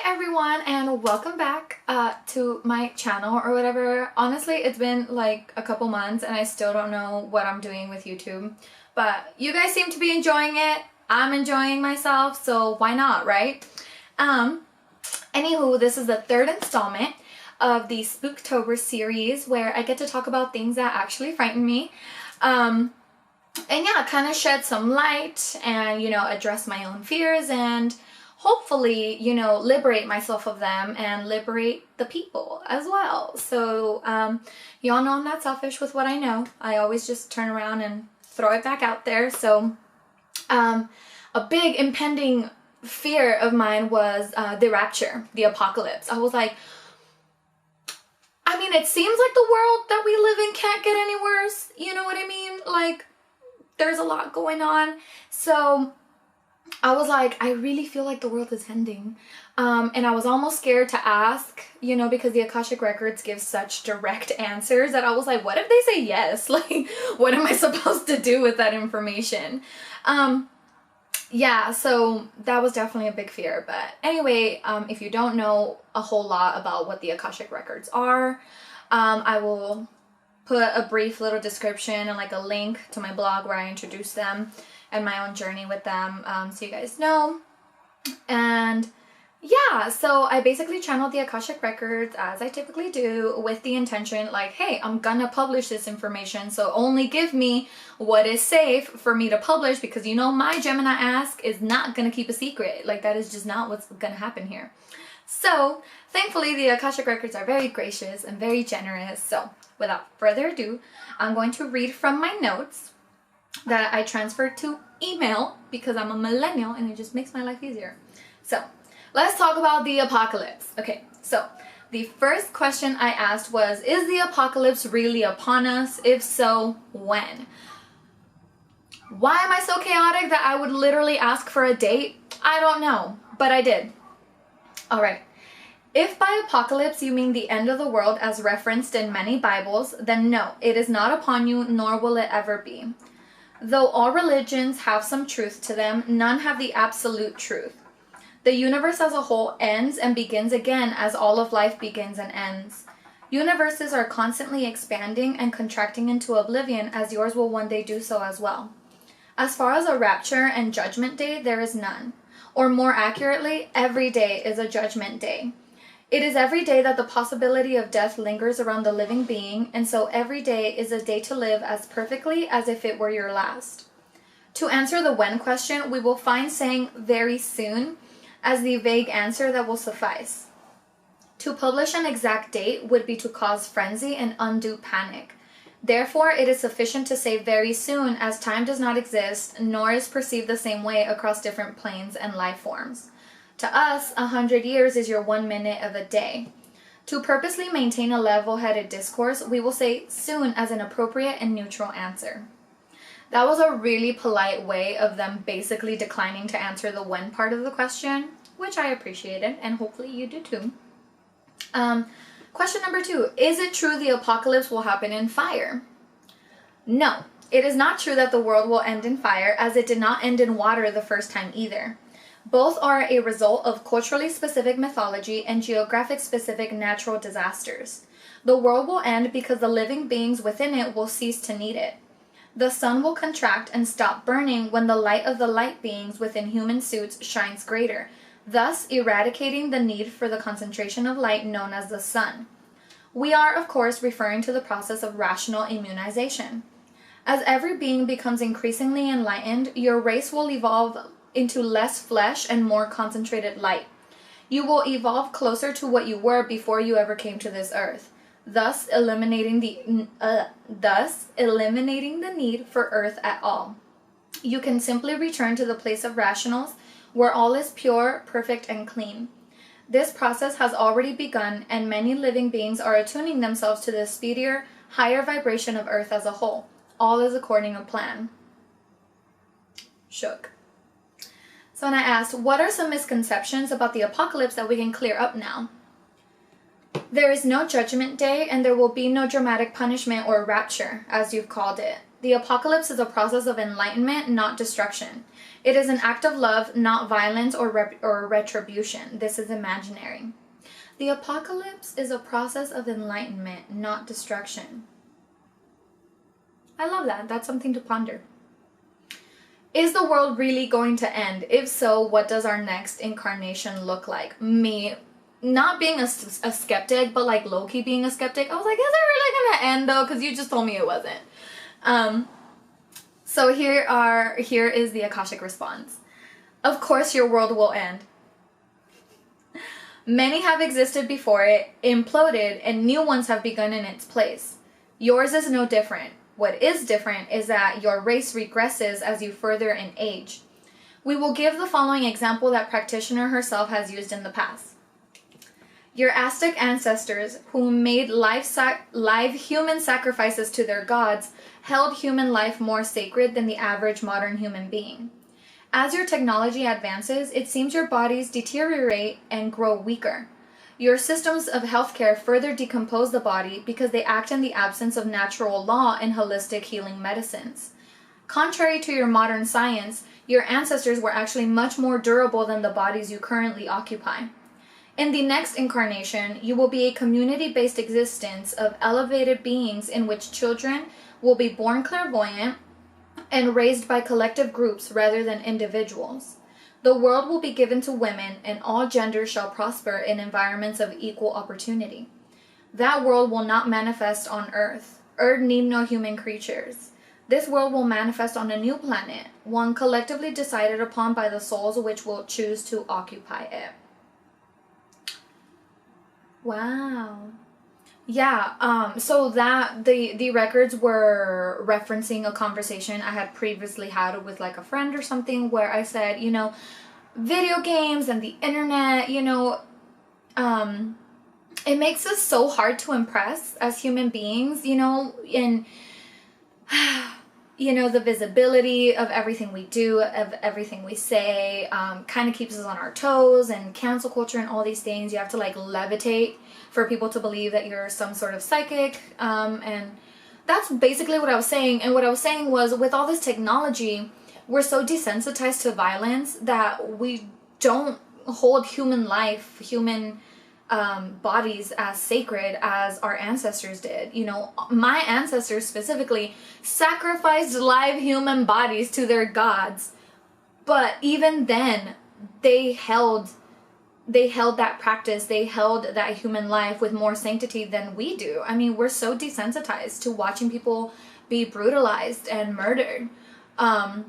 Hi everyone, and welcome back to my channel or whatever. Honestly, it's been like a couple months and I still don't know what I'm doing with YouTube, but you guys seem to be enjoying it. I'm enjoying myself, so why not, right? Anywho, this is the third installment of the Spoooktober series where I get to talk about things that actually frighten me. And yeah, kind of shed some light and, address my own fears and hopefully, liberate myself of them and liberate the people as well. So, y'all know I'm not selfish with what I know. I always just turn around and throw it back out there. So, a big impending fear of mine was the rapture, the apocalypse. I was like, it seems like the world that we live in can't get any worse. You know what I mean? Like, there's a lot going on. So I was like, I really feel like the world is ending. And I was almost scared to ask, because the Akashic Records give such direct answers that I was like, what if they say yes? Like, what am I supposed to do with that information? Yeah, so that was definitely a big fear. But anyway, if you don't know a whole lot about what the Akashic Records are, I will put a brief little description and like a link to my blog where I introduce them and my own journey with them, so you guys know. And yeah, so I basically channeled the Akashic Records as I typically do with the intention like, hey, I'm gonna publish this information, so only give me what is safe for me to publish, because my Gemini ask is not gonna keep a secret. Like, that is just not what's gonna happen here. So thankfully the Akashic Records are very gracious and very generous. So without further ado, I'm going to read from my notes that I transferred to email because I'm a millennial and it just makes my life easier. So let's talk about the apocalypse. Okay, so the first question I asked was, is the apocalypse really upon us? If so, when? Why am I so chaotic that I would literally ask for a date? I don't know, but I did. All right. If by apocalypse you mean the end of the world as referenced in many Bibles, then no, it is not upon you, nor will it ever be. Though all religions have some truth to them, none have the absolute truth. The universe as a whole ends and begins again as all of life begins and ends. Universes are constantly expanding and contracting into oblivion, as yours will one day do so as well. As far as a rapture and judgment day, there is none. Or more accurately, every day is a judgment day. It is every day that the possibility of death lingers around the living being, and so every day is a day to live as perfectly as if it were your last. To answer the when question, we will find saying very soon as the vague answer that will suffice. To publish an exact date would be to cause frenzy and undue panic. Therefore, it is sufficient to say very soon, as time does not exist, nor is perceived the same way across different planes and life forms. To us, 100 years is your 1 minute of a day. To purposely maintain a level-headed discourse, we will say soon as an appropriate and neutral answer. That was a really polite way of them basically declining to answer the when part of the question, which I appreciated, and hopefully you do too. Question number 2, is it true the apocalypse will happen in fire? No, it is not true that the world will end in fire, as it did not end in water the first time either. Both are a result of culturally specific mythology and geographic specific natural disasters. The world will end because the living beings within it will cease to need it. The sun will contract and stop burning when the light of the light beings within human suits shines greater, thus eradicating the need for the concentration of light known as the sun. We are, of course, referring to the process of rational immunization. As every being becomes increasingly enlightened, your race will evolve into less flesh and more concentrated light. You will evolve closer to what you were before you ever came to this earth, thus eliminating the need for earth at all. You can simply return to the place of rationals where all is pure, perfect, and clean. This process has already begun, and many living beings are attuning themselves to the speedier, higher vibration of earth as a whole. All is according to plan. Shook. So when I asked, what are some misconceptions about the apocalypse that we can clear up now? There is no judgment day, and there will be no dramatic punishment or rapture, as you've called it. The apocalypse is a process of enlightenment, not destruction. It is an act of love, not violence or retribution. This is imaginary. The apocalypse is a process of enlightenment, not destruction. I love that. That's something to ponder. Is the world really going to end? If so, what does our next incarnation look like? Me, not being a skeptic, but like low-key being a skeptic. I was like, is it really going to end though? Because you just told me it wasn't. So here is the Akashic Response. Of course your world will end. Many have existed before it, imploded, and new ones have begun in its place. Yours is no different. What is different is that your race regresses as you further in age. We will give the following example that practitioner herself has used in the past. Your Aztec ancestors, who made live human sacrifices to their gods, held human life more sacred than the average modern human being. As your technology advances, it seems your bodies deteriorate and grow weaker. Your systems of healthcare further decompose the body because they act in the absence of natural law in holistic healing medicines. Contrary to your modern science, your ancestors were actually much more durable than the bodies you currently occupy. In the next incarnation, you will be a community-based existence of elevated beings in which children will be born clairvoyant and raised by collective groups rather than individuals. The world will be given to women, and all genders shall prosper in environments of equal opportunity. That world will not manifest on Earth. Earth need no human creatures. This world will manifest on a new planet, one collectively decided upon by the souls which will choose to occupy it. Wow. Yeah, so that the records were referencing a conversation I had previously had with like a friend or something, where I said, you know, video games and the internet, you know, it makes us so hard to impress as human beings, you know, in you know, the visibility of everything we do, of everything we say, kind of keeps us on our toes, and cancel culture and all these things. You have to like levitate for people to believe that you're some sort of psychic, and that's basically what I was saying. And what I was saying was, with all this technology, we're so desensitized to violence that we don't hold human life, human bodies as sacred as our ancestors did. You know, my ancestors specifically sacrificed live human bodies to their gods, but even then they held that practice, they held that human life with more sanctity than we do. I mean, we're so desensitized to watching people be brutalized and murdered. And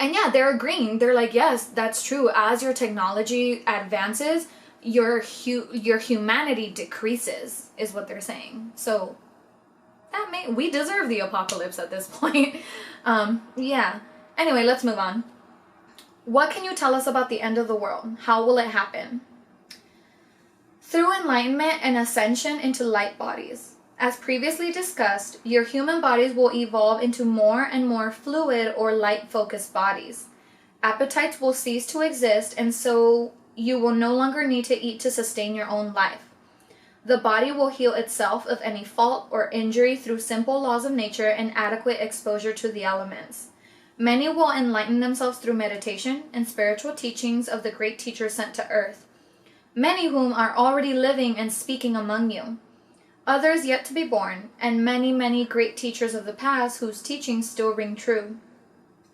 yeah, they're agreeing. They're like, yes, that's true. As your technology advances, your humanity decreases, is what they're saying. So we deserve the apocalypse at this point. Yeah. Anyway, let's move on. What can you tell us about the end of the world? How will it happen? Through enlightenment and ascension into light bodies. As previously discussed, your human bodies will evolve into more and more fluid or light-focused bodies. Appetites will cease to exist, and so you will no longer need to eat to sustain your own life. The body will heal itself of any fault or injury through simple laws of nature and adequate exposure to the elements. Many will enlighten themselves through meditation and spiritual teachings of the great teachers sent to earth, many whom are already living and speaking among you. Others yet to be born, and many, many great teachers of the past whose teachings still ring true.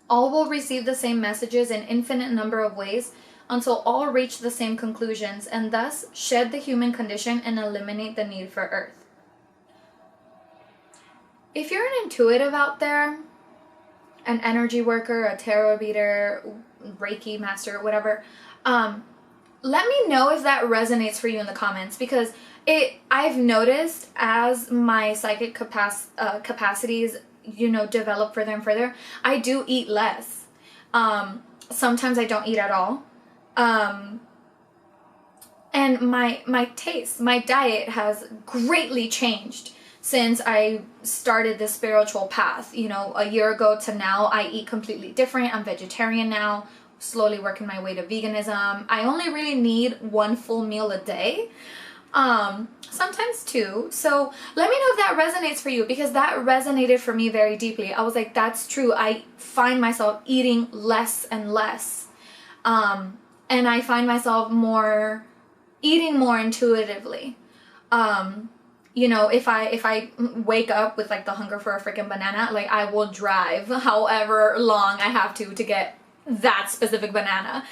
All will receive the same messages in infinite number of ways until all reach the same conclusions, and thus shed the human condition and eliminate the need for earth. If you're an intuitive out there, an energy worker, a tarot reader, Reiki master, whatever, let me know if that resonates for you in the comments, because I've noticed as my psychic capacities, you know, develop further and further, I do eat less. Sometimes I don't eat at all. And my taste, my diet has greatly changed since I started this spiritual path. You know, a year ago to now, I eat completely different. I'm vegetarian now, slowly working my way to veganism. I only really need one full meal a day Sometimes two. So let me know if that resonates for you, because that resonated for me very deeply. I was like, that's true. I find myself eating less and less. And I find myself eating more intuitively. You know, if I wake up with like the hunger for a freaking banana, like I will drive however long I have to get that specific banana.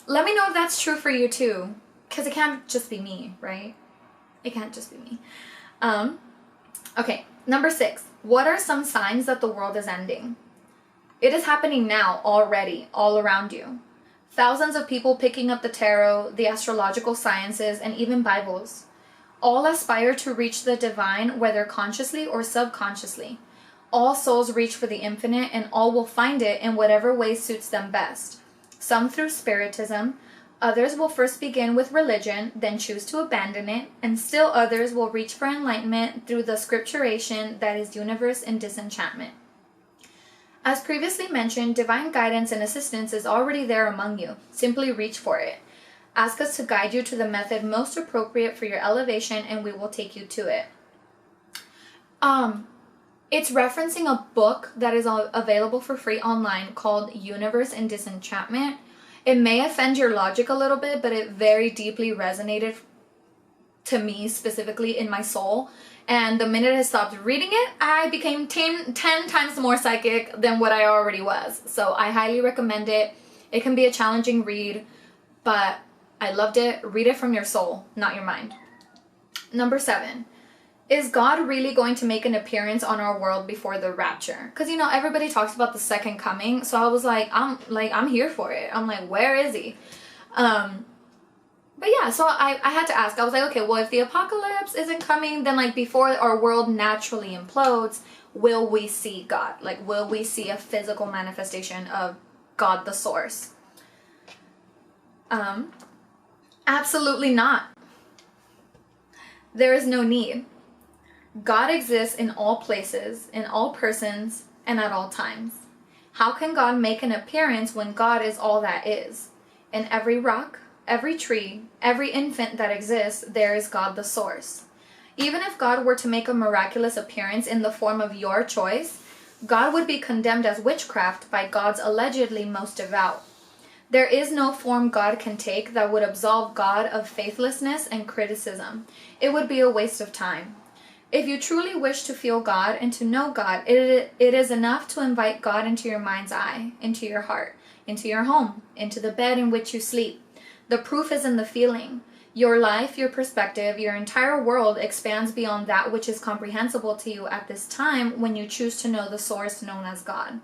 Let me know if that's true for you too, because it can't just be me, right? It can't just be me. Okay, number 6. What are some signs that the world is ending? It is happening now already, all around you. Thousands of people picking up the tarot, the astrological sciences, and even Bibles. All aspire to reach the divine, whether consciously or subconsciously. All souls reach for the infinite, and all will find it in whatever way suits them best. Some through spiritism, others will first begin with religion, then choose to abandon it, and still others will reach for enlightenment through the scripturation that is universe and disenchantment. As previously mentioned, divine guidance and assistance is already there among you. Simply reach for it. Ask us to guide you to the method most appropriate for your elevation, and we will take you to it. It's referencing a book that is available for free online called Universe and Disenchantment. It may offend your logic a little bit, but it very deeply resonated to me, specifically in my soul. And the minute I stopped reading it, I became 10 times more psychic than what I already was. So I highly recommend it. It can be a challenging read, but I loved it. Read it from your soul, not your mind. Number 7. Is God really going to make an appearance on our world before the rapture? Because, you know, everybody talks about the second coming. So I was like, I'm here for it. I'm like, where is he? But yeah, so I had to ask. I was like, okay, well, if the apocalypse isn't coming, then like before our world naturally implodes, will we see God? Like, will we see a physical manifestation of God the source? Absolutely not. There is no need. God exists in all places, in all persons, and at all times. How can God make an appearance when God is all that is? In every rock, every tree, every infant that exists, there is God the source. Even if God were to make a miraculous appearance in the form of your choice, God would be condemned as witchcraft by God's allegedly most devout. There is no form God can take that would absolve God of faithlessness and criticism. It would be a waste of time. If you truly wish to feel God and to know God, it is enough to invite God into your mind's eye, into your heart, into your home, into the bed in which you sleep. The proof is in the feeling. Your life, your perspective, your entire world expands beyond that which is comprehensible to you at this time when you choose to know the source known as God.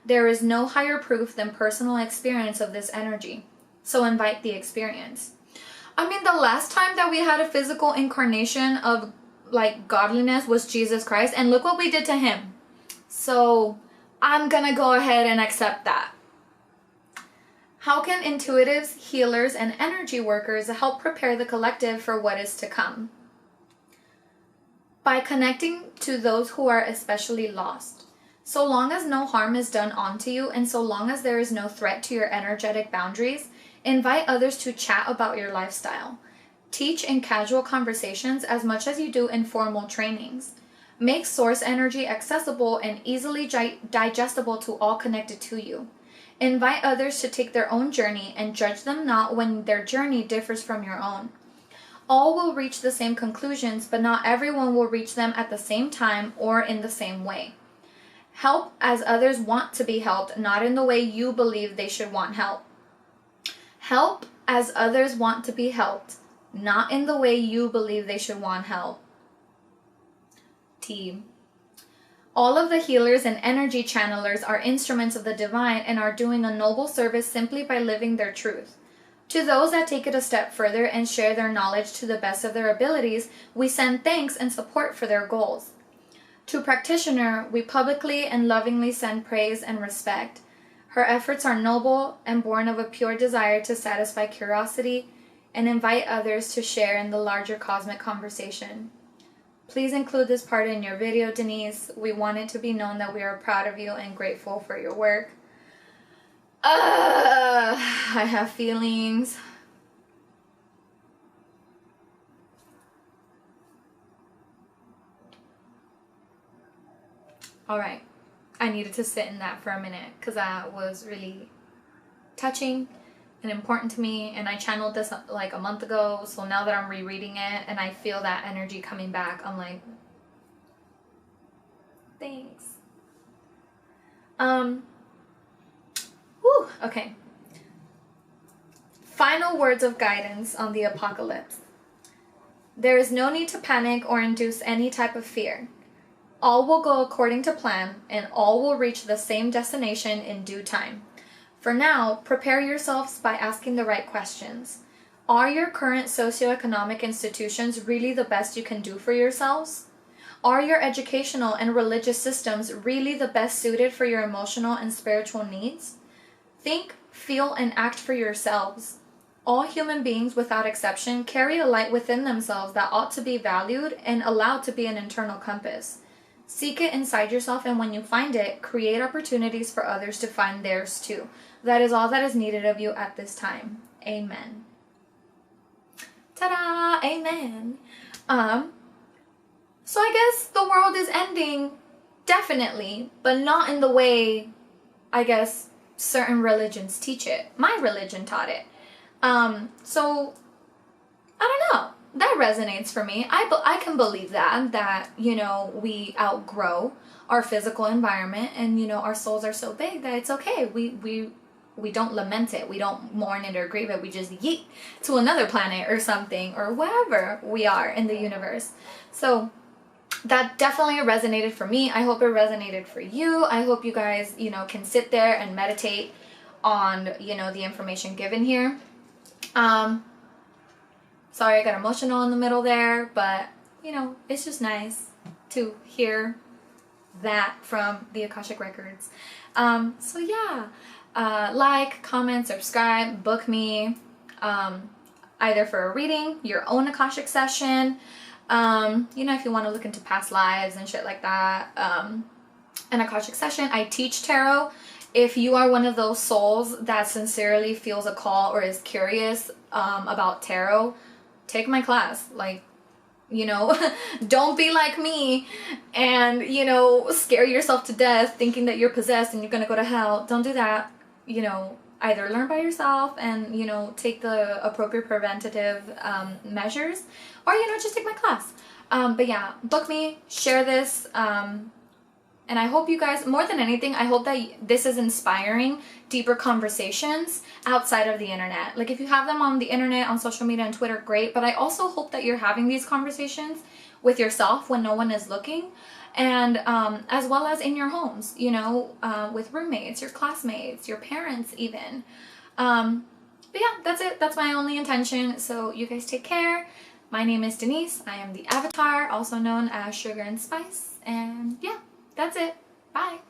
There is no higher proof than personal experience of this energy. So invite the experience. I mean, the last time that we had a physical incarnation of like godliness was Jesus Christ, and look what we did to him. So I'm gonna go ahead and accept that. How can intuitives, healers, and energy workers help prepare the collective for what is to come? By connecting to those who are especially lost. So long as no harm is done onto you, and so long as there is no threat to your energetic boundaries, invite others to chat about your lifestyle. Teach in casual conversations as much as you do in formal trainings. Make source energy accessible and easily digestible to all connected to you. Invite others to take their own journey and judge them not when their journey differs from your own. All will reach the same conclusions, but not everyone will reach them at the same time or in the same way. Help as others want to be helped, not in the way you believe they should want help. Help as others want to be helped, not in the way you believe they should want help. Team. All of the healers and energy channelers are instruments of the divine and are doing a noble service simply by living their truth. To those that take it a step further and share their knowledge to the best of their abilities, we send thanks and support for their goals. To practitioner, we publicly and lovingly send praise and respect. Her efforts are noble and born of a pure desire to satisfy curiosity and invite others to share in the larger cosmic conversation. Please include this part in your video, Denise. We want it to be known that we are proud of you and grateful for your work. I have feelings. All right. I needed to sit in that for a minute because that was really touching and important to me, and I channeled this like a month ago, so now that I'm rereading it and I feel that energy coming back, I'm like, thanks. Okay. Final words of guidance on the apocalypse. There is no need to panic or induce any type of fear. All will go according to plan, and all will reach the same destination in due time. For now, prepare yourselves by asking the right questions. Are your current socioeconomic institutions really the best you can do for yourselves? Are your educational and religious systems really the best suited for your emotional and spiritual needs? Think, feel, and act for yourselves. All human beings, without exception, carry a light within themselves that ought to be valued and allowed to be an internal compass. Seek it inside yourself, and when you find it, create opportunities for others to find theirs too. That is all that is needed of you at this time. Amen. Ta-da! Amen. So I guess the world is ending, definitely, but not in the way, I guess, certain religions teach it. My religion taught it. So, I don't know. That resonates for me. I can believe that, you know, we outgrow our physical environment, and, you know, our souls are so big that it's okay. We don't lament it. We don't mourn it or grieve it. We just yeet to another planet or something, or wherever we are in the universe. So that definitely resonated for me. I hope it resonated for you. I hope you guys, you know, can sit there and meditate on, you know, the information given here. Sorry I got emotional in the middle there, but, you know, it's just nice to hear that from the Akashic Records. So yeah, like, comment, subscribe, book me, either for a reading, your own Akashic session, you know, if you want to look into past lives and shit like that, an Akashic session. I teach tarot. If you are one of those souls that sincerely feels a call or is curious about tarot, take my class. Like, you know, don't be like me and, you know, scare yourself to death thinking that you're possessed and you're gonna go to hell. Don't do that. You know, either learn by yourself and, you know, take the appropriate preventative measures, or, you know, just take my class. But yeah, book me, share this, and I hope you guys, more than anything, I hope that this is inspiring deeper conversations outside of the internet. Like, if you have them on the internet, on social media and Twitter, great. But I also hope that you're having these conversations with yourself when no one is looking. And as well as in your homes, you know, with roommates, your classmates, your parents even. But yeah, that's it. That's my only intention. So you guys take care. My name is Denise. I am the Avatar, also known as Sugar and Spice. And yeah. That's it. Bye.